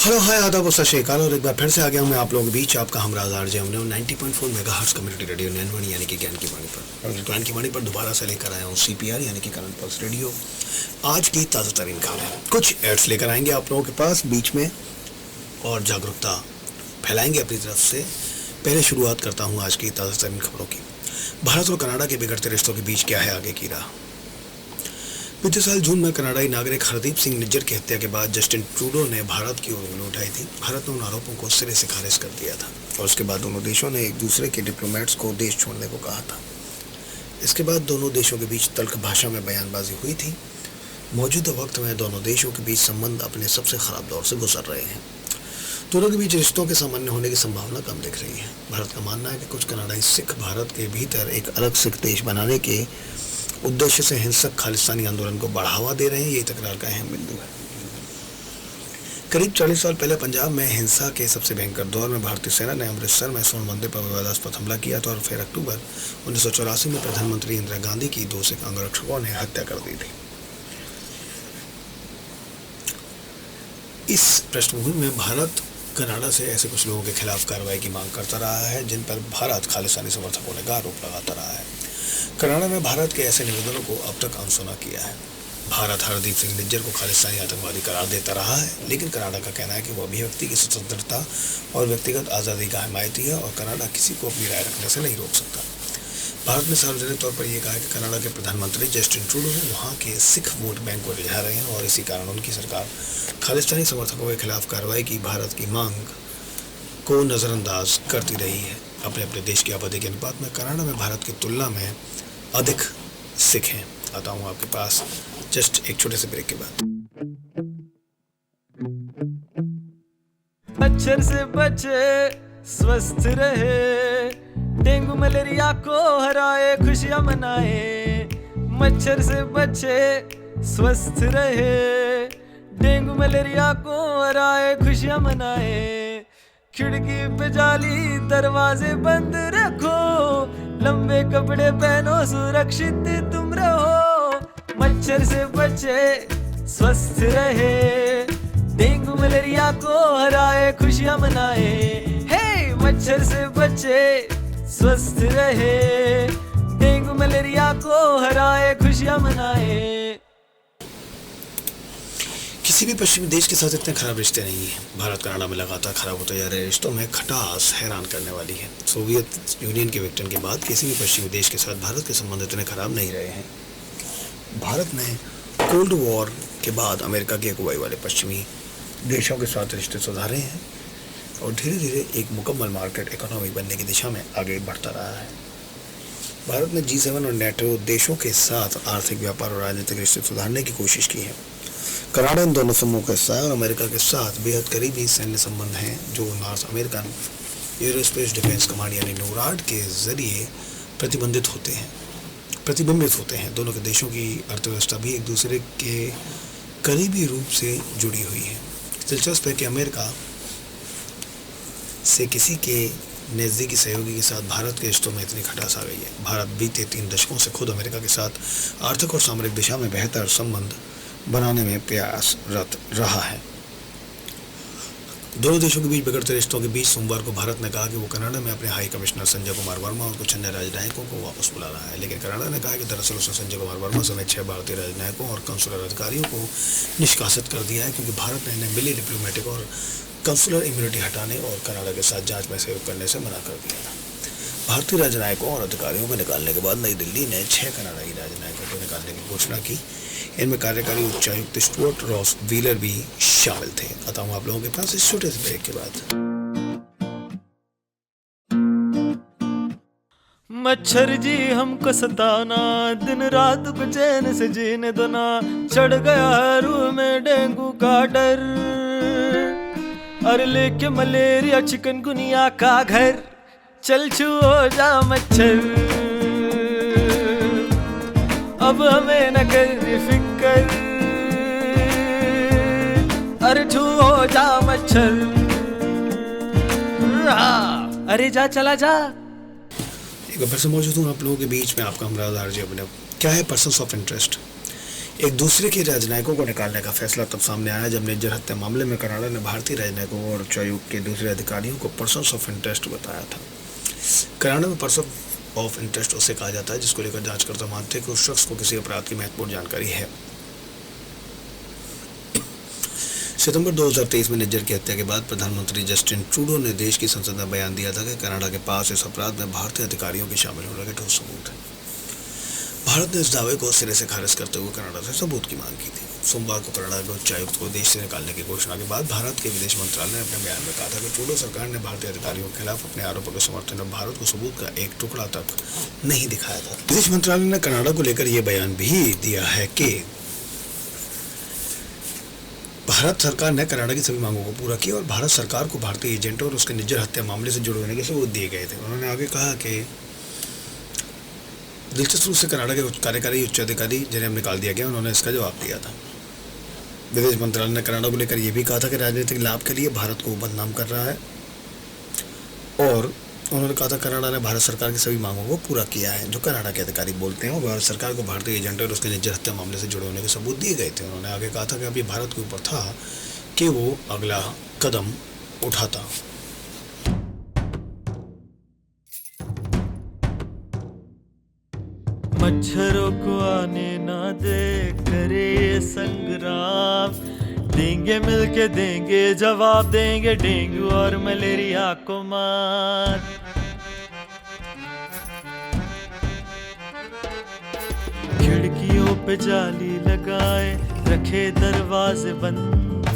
Hello hi आदाब और सत श्री अकाल। और एक बार फिर से आ गया हूँ मैं आप लोगों के बीच, आपका हमराज आरजे हमने 90.4 मेगाहर्ट्ज़ कम्युनिटी रेडियो नैनवाणी यानी कि ज्ञान की वाणी पर। और ज्ञान की वाणी पर दोबारा से लेकर आया हूँ CPR यानी कि करंट पल्स रेडियो। आज की ताज़ा तरीन खबरें, कुछ एड्स लेकर आएंगे आप लोगों के पास बीच में और जागरूकता फैलाएंगे अपनी तरफ से। पहले शुरुआत करता हूँ आज की ताज़ा तरीन खबरों की। भारत और कनाडा के बिगड़ते रिश्तों के बीच क्या है आगे की राह। बीते साल जून में कनाडाई नागरिक हरदीप सिंह निज्जर की हत्या के बाद जस्टिन ट्रूडो ने भारत की ओर उंगली उठाई थी। भारत ने उन आरोपों को सिरे से खारिज कर दिया था और उसके बाद दोनों देशों ने एक दूसरे के डिप्लोमेट्स को देश छोड़ने को कहा था। इसके बाद दोनों देशों के बीच तल्ख भाषा में बयानबाजी हुई थी। मौजूदा वक्त में दोनों देशों के बीच संबंध अपने सबसे खराब दौर से गुजर रहे हैं। दोनों के बीच रिश्तों के सामान्य होने की संभावना कम दिख रही है। भारत का मानना है कि कुछ कनाडाई सिख भारत के भीतर एक अलग सिख देश बनाने के उद्देश्य से हिंसक खालिस्तानी आंदोलन को बढ़ावा दे रहे हैं। यही तकरार का अहम बिंदु है। करीब 40 साल पहले पंजाब में हिंसा के सबसे भयंकर दौर में भारतीय सेना ने अमृतसर में स्वर्ण मंदिर पर विवादास्पद हमला किया था और फिर अक्टूबर 1984 में प्रधानमंत्री इंदिरा गांधी की 2 सिख अंगरक्षकों ने हत्या कर दी थी। इस पृष्ठभूमि में भारत कनाडा से ऐसे कुछ लोगों के खिलाफ कार्रवाई की मांग करता रहा है जिन पर भारत खालिस्तानी समर्थकों ने आरोप लगाता रहा है। कनाडा में भारत के ऐसे निवेदनों को अब तक अनसुना किया है। भारत हरदीप सिंह निज्जर को खालिस्तानी आतंकवादी करार देता रहा है, लेकिन कनाडा का कहना है कि वो अभिव्यक्ति की स्वतंत्रता और व्यक्तिगत आज़ादी का हिमायती है और कनाडा किसी को अपनी राय रखने से नहीं रोक सकता। भारत ने सार्वजनिक तौर पर यह कहा है कि कनाडा के प्रधानमंत्री जस्टिन ट्रूडो वहाँ के सिख वोट बैंक को रिझा रहे हैं और इसी कारण उनकी सरकार खालिस्तानी समर्थकों के खिलाफ कार्रवाई की भारत की मांग को नज़रअंदाज करती रही है। अपने अपने देश की आबादी के अनुपात में कनाडा में भारत की तुलना में अधिक सिख हैं। आता हूँ आपके पास जस्ट एक छोटे से ब्रेक के बाद। मच्छर से बचे स्वस्थ रहे, डेंगू मलेरिया को हराए खुशियां मनाए। मच्छर से बचे स्वस्थ रहे, डेंगू मलेरिया को हराए खुशियां मनाए। खिड़की पे जाली दरवाजे बंद रखो, लंबे कपड़े पहनो सुरक्षित तुम रहो। मच्छर से बचे स्वस्थ रहे, डेंगू मलेरिया को हराए खुशियां मनाए। हे मच्छर से बचे स्वस्थ रहे, डेंगू मलेरिया को हराए खुशियां मनाए। किसी भी पश्चिमी देश के साथ इतने खराब रिश्ते नहीं हैं। भारत कनाडा में लगातार खराब होते जा रहे रिश्तों में खटास हैरान करने वाली है। सोवियत यूनियन के विघटन के बाद किसी भी पश्चिमी देश के साथ भारत के संबंध इतने खराब नहीं रहे हैं। भारत ने कोल्ड वॉर के बाद अमेरिका की अगुवाई वाले पश्चिमी देशों के साथ रिश्ते सुधारे हैं और धीरे धीरे एक मुकम्मल मार्केट इकोनॉमी बनने की दिशा में आगे बढ़ता रहा है। भारत ने G7 और नेटो देशों के साथ आर्थिक, व्यापार और राजनीतिक रिश्ते सुधारने की कोशिश की है। कनाडा इन दोनों समूहों का हिस्सा है और अमेरिका के साथ बेहद करीबी सैन्य संबंध हैं जो north American aerospace defence command यानी नोराड के जरिए प्रतिबिंबित होते हैं। दोनों के देशों की अर्थव्यवस्था भी एक दूसरे के करीबी रूप से जुड़ी हुई है। दिलचस्प है कि अमेरिका से किसी के नज़दीकी सहयोगी के साथ भारत के रिश्तों में इतनी खटास आ गई है। भारत बीते 3 दशकों से खुद अमेरिका के साथ आर्थिक और सामरिक दिशा में बेहतर संबंध बनाने में प्रयासरत रहा है। दोनों देशों के बीच बिगड़ते रिश्तों के बीच सोमवार को भारत ने कहा कि वो कनाडा में अपने हाई कमिश्नर संजय कुमार वर्मा और कुछ अन्य राजनयिकों को वापस बुला रहा है। लेकिन कनाडा ने कहा कि दरअसल उसने संजय कुमार वर्मा समेत 6 भारतीय राजनयिकों और कंसुलर अधिकारियों को निष्कासित कर दिया है क्योंकि भारत ने इन्हें मिली डिप्लोमेटिक और कंसुलर इम्यूनिटी हटाने और कनाडा के साथ जांच में सहयोग करने से मना कर दिया था। भारतीय राजनयिकों और अधिकारियों को निकालने के बाद नई दिल्ली ने 6 कनाडाई राजनयिकों को निकालने की घोषणा की। इनमें कार्यकारी उच्चायुक्त स्टुअर्ट रॉस व्हीलर भी शामिल थे। आता हूँ आप लोगों के पास इस छोटे से ब्रेक के बाद। मच्छर जी हमको सताना, दिन रात को चैन से जीने दो ना। चढ़ गया है रूह में डेंगू का डर, अरे लेके मलेरिया चिकनगुनिया का घर। चल छू हो जा मच्छर, अब हमें न कर फिक्र। अरे छू हो जा मच्छर, अरे जा चला जा। एक बार फिर से मौजूद हूँ आप लोगों के बीच में, आपका हमराज आरजे अभिनव। क्या है पर्सन्स ऑफ इंटरेस्ट? एक दूसरे के राजनयिकों को निकालने का फैसला तब सामने आया जब निज्जर हत्या मामले में कनाडा ने भारतीय राजनयिकों और उच्चायुक्त के दूसरे अधिकारियों को पर्सन्स ऑफ इंटरेस्ट बताया था। कनाडा में पर्सन ऑफ इंटरेस्ट उसे कहा जाता है जिसको लेकर जांचकर्ता मानते हैं कि उस शख्स को किसी अपराध की महत्वपूर्ण जानकारी है। सितंबर 2023 में निज्जर की हत्या के बाद प्रधानमंत्री जस्टिन ट्रूडो ने देश की संसद में बयान दिया था कि कनाडा के पास इस अपराध में भारतीय अधिकारियों के शामिल होने के ठोस सबूत है। भारत ने इस दावे को सिरे से खारिज करते हुए कनाडा से सबूत की मांग की थी। सोमवार को कनाडा के उच्चायुक्त को देश से निकालने की घोषणा के बाद भारत के विदेश मंत्रालय ने अपने बयान में कहा था कि ट्रूडो सरकार ने भारतीय अधिकारियों के खिलाफ अपने आरोपों के समर्थन में भारत को सबूत का एक टुकड़ा तक नहीं दिखाया था। विदेश मंत्रालय ने कनाडा को लेकर यह बयान भी दिया है कि भारत सरकार ने कनाडा की सभी मांगों को पूरा किया और भारत सरकार को भारतीय एजेंटों और उसके निज्जर हत्या मामले से जुड़े होने के सबूत दिए गए थे। उन्होंने आगे कहा कि दिलचस्प रूप से कनाडा के कार्यकारी उच्चाधिकारी जिन्हें निकाल दिया गया उन्होंने इसका जवाब दिया था। विदेश मंत्रालय ने कनाडा को लेकर यह भी कहा था कि राजनीतिक लाभ के लिए भारत को बदनाम कर रहा है और उन्होंने कहा था कनाडा ने भारत सरकार की सभी मांगों को पूरा किया है। जो कनाडा के अधिकारी बोलते हैं और भारत सरकार को भारतीय एजेंट और उसके निज्जर हत्या मामले से जुड़े होने के सबूत दिए गए थे। उन्होंने आगे कहा था कि अभी भारत के ऊपर था कि वो अगला कदम उठाता। मच्छरों को आने ना दे करे संग्राम, देंगे मिलके देंगे जवाब, देंगे डेंगू और मलेरिया को मात। खिड़कियों पे जाली लगाए रखे दरवाजे बंद,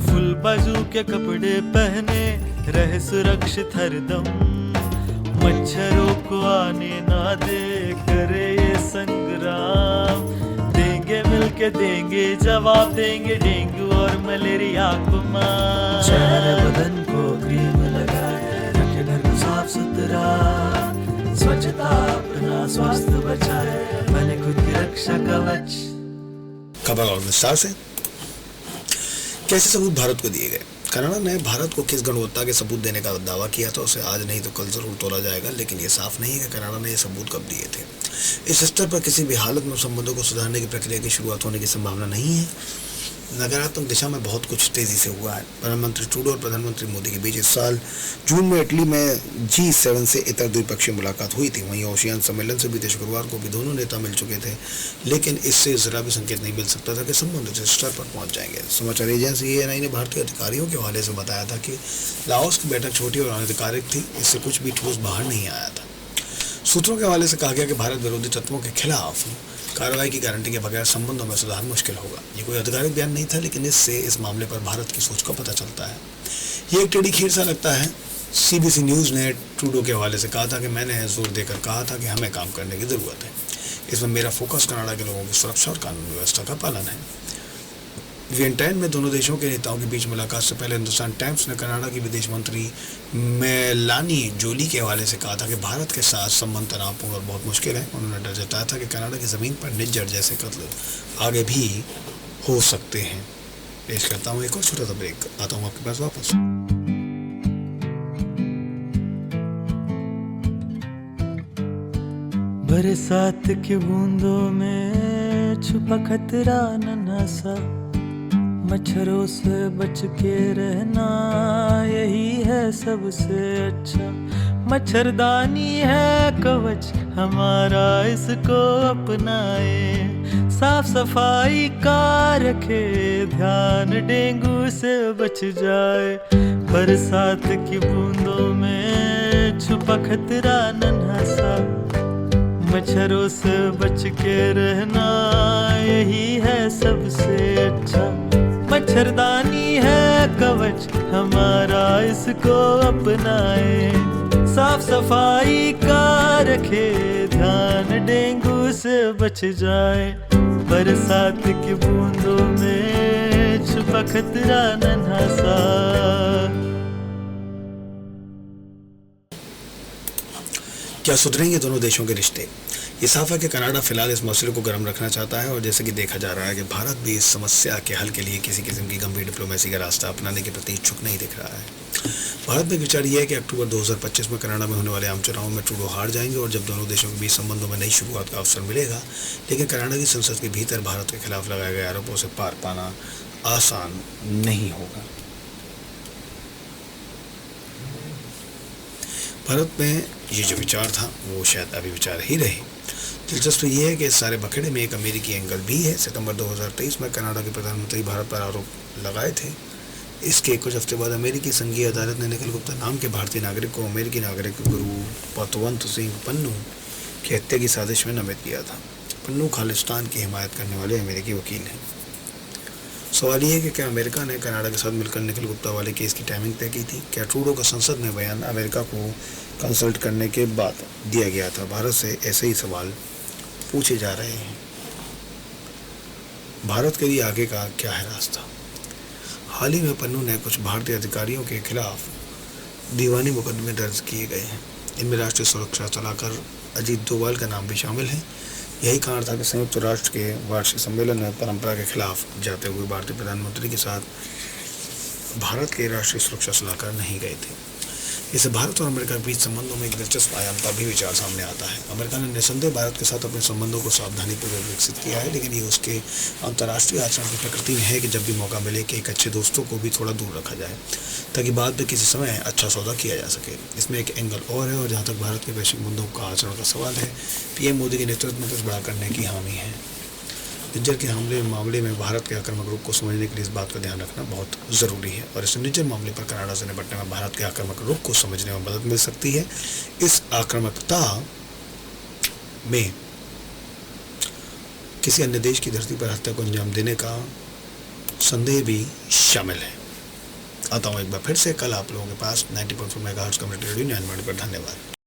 फुल बाजू के कपड़े पहने रहे सुरक्षित हरदम। मच्छरों को आने ना दे करे ये संग्राम, देंगे मिलके देंगे जवाब, देंगे डेंगू और मलेरिया को मात। चेहरे बदन को क्रीम लगाए रखे घर को साफ सुथरा, स्वच्छता अपना स्वास्थ्य बचाए बने खुद की रक्षा कवच। खबर और विस्तार से कैसे सबूत भारत को दिए गए। कनाडा ने भारत को किस गुणवत्ता के सबूत देने का दावा किया था उसे आज नहीं तो कल जरूर तोला जाएगा, लेकिन ये साफ नहीं है कि कनाडा ने ये सबूत कब दिए थे। इस स्तर पर किसी भी हालत में संबंधों को सुधारने की प्रक्रिया की शुरुआत होने की संभावना नहीं है। नकारात्मक दिशा में बहुत कुछ तेजी से हुआ है। प्रधानमंत्री ट्रूडो और प्रधानमंत्री मोदी के बीच इस साल जून में इटली में G7 से इतर द्विपक्षीय मुलाकात हुई थी। वहीं ओशियान सम्मेलन से बीते शुक्रवार को भी दोनों नेता मिल चुके थे, लेकिन इससे जरा भी संकेत नहीं मिल सकता था कि संबंध इस स्तर पर पहुंच जाएंगे। समाचार एजेंसी ANI ने भारतीय अधिकारियों के हवाले से बताया था कि लाओस की बैठक छोटी और अनधिकारिक थी, इससे कुछ भी ठोस बाहर नहीं आया था। सूत्रों के हवाले से कहा गया कि भारत विरोधी तत्वों के खिलाफ कार्रवाई की गारंटी के बगैर संबंधों में सुधार मुश्किल होगा। ये कोई आधिकारिक बयान नहीं था, लेकिन इससे इस मामले पर भारत की सोच का पता चलता है। ये एक टेढ़ी खीर सा लगता है। CBC न्यूज़ ने ट्रूडो के हवाले से कहा था कि मैंने जोर देकर कहा था कि हमें काम करने की ज़रूरत है। इसमें मेरा फोकस कनाडा के लोगों की सुरक्षा और कानून व्यवस्था का पालन है। वियेंटाइन में दोनों देशों के नेताओं के बीच मुलाकात से पहले हिंदुस्तान टाइम्स ने कनाडा की विदेश मंत्री मेलानी जोली के हवाले से कहा था कि भारत के साथ संबंध तनावपूर्ण और बहुत मुश्किल है। उन्होंने डर जताया था कि कनाडा की ज़मीन पर निज्जर जैसे कत्ल आगे भी हो सकते हैं। पेश करता हूँ एक और छोटा सा ब्रेक, आता हूँ आपके पास वापस। बरसात की बूंदों में छुपा खतरा नन्हा सा, मच्छरों से बच के रहना यही है सबसे अच्छा। मच्छरदानी है कवच हमारा, इसको अपनाए, साफ सफाई का रखे ध्यान, डेंगू से बच जाए। बरसात की बूंदों में छुपा खतरा नन्हा सा, मच्छरों से बच के रहना यही है सबसे अच्छा। मच्छरदानी है कवच हमारा, इसको अपनाए, साफ सफाई का रखे ध्यान, डेंगू से बच जाए। बरसात की बूंदों में छुपा खतरा नन्हा सा। क्या सुधरेंगे दोनों देशों के रिश्ते? ये साफ है कि कनाडा फिलहाल इस मसले को गर्म रखना चाहता है और जैसे कि देखा जा रहा है कि भारत भी इस समस्या के हल के लिए किसी किस्म की गंभीर डिप्लोमेसी का रास्ता अपनाने के प्रति इच्छुक नहीं दिख रहा है। भारत में विचार यह है कि अक्टूबर 2025 में कनाडा में होने वाले आम चुनाव में ट्रूडो हार जाएंगे और जब दोनों देशों के बीच संबंधों में नई शुरुआत का अवसर मिलेगा, लेकिन कनाडा की संसद के भीतर भारत के खिलाफ लगाए गए आरोपों से पार पाना आसान नहीं होगा। भारत में ये जो विचार था वो शायद अभी विचार ही रहे। दिलचस्प ये है कि इस सारे बखेड़े में एक अमेरिकी एंगल भी है। सितंबर 2023 में कनाडा के प्रधानमंत्री भारत पर आरोप लगाए थे। इसके कुछ हफ्ते बाद अमेरिकी संघीय अदालत ने निखिल गुप्ता नाम के भारतीय नागरिक को अमेरिकी नागरिक गुरु पतवंत सिंह पन्नू की हत्या की साजिश में नामित किया था। पन्नू खालिस्तान की हिमायत करने वाले अमेरिकी वकील हैं। सवाल ये है कि क्या अमेरिका ने कनाडा के साथ मिलकर निखिल गुप्ता वाले केस की टाइमिंग तय की थी? क्या ट्रूडो का संसद में बयान अमेरिका को कंसल्ट करने के बाद दिया गया था? भारत से ऐसे ही सवाल पूछे जा रहे हैं। भारत के लिए आगे का क्या है रास्ता? हाल ही में पन्नू ने कुछ भारतीय अधिकारियों के खिलाफ दीवानी मुकदमे दर्ज किए गए हैं। इनमें राष्ट्रीय सुरक्षा सलाहकार अजीत डोभाल का नाम भी शामिल है। यही कारण था कि संयुक्त राष्ट्र के वार्षिक सम्मेलन में परंपरा के खिलाफ जाते हुए भारतीय प्रधानमंत्री के साथ भारत के राष्ट्रीय सुरक्षा सलाहकार नहीं गए थे। इससे भारत और अमेरिका के बीच संबंधों में एक दिलचस्प आयाम का भी विचार सामने आता है। अमेरिका ने निसंदेह भारत के साथ अपने संबंधों को सावधानीपूर्वक विकसित किया है, लेकिन ये उसके अंतर्राष्ट्रीय आचरण की प्रकृति में है कि जब भी मौका मिले कि एक अच्छे दोस्तों को भी थोड़ा दूर रखा जाए ताकि बाद में किसी समय अच्छा सौदा किया जा सके। इसमें एक एंगल और है, और जहाँ तक भारत के वैश्विक मुद्दों का आचरण का सवाल है, पीएम मोदी के नेतृत्व में कुछ बड़ा करने की हामी है। निज्जर के हमले मामले में भारत के आक्रामक रुख को समझने के लिए इस बात का ध्यान रखना बहुत ज़रूरी है, और इस निज्जर मामले पर कनाडा से निपटने में भारत के आक्रामक रुख को समझने में मदद मिल सकती है। इस आक्रामकता में किसी अन्य देश की धरती पर हत्या को अंजाम देने का संदेह भी शामिल है। आता हूँ एक बार फिर से कल आप लोगों के पास 90.4 मेगाहर्ट्ज़ कम्युनिटी रेडियो 9 पर। धन्यवाद।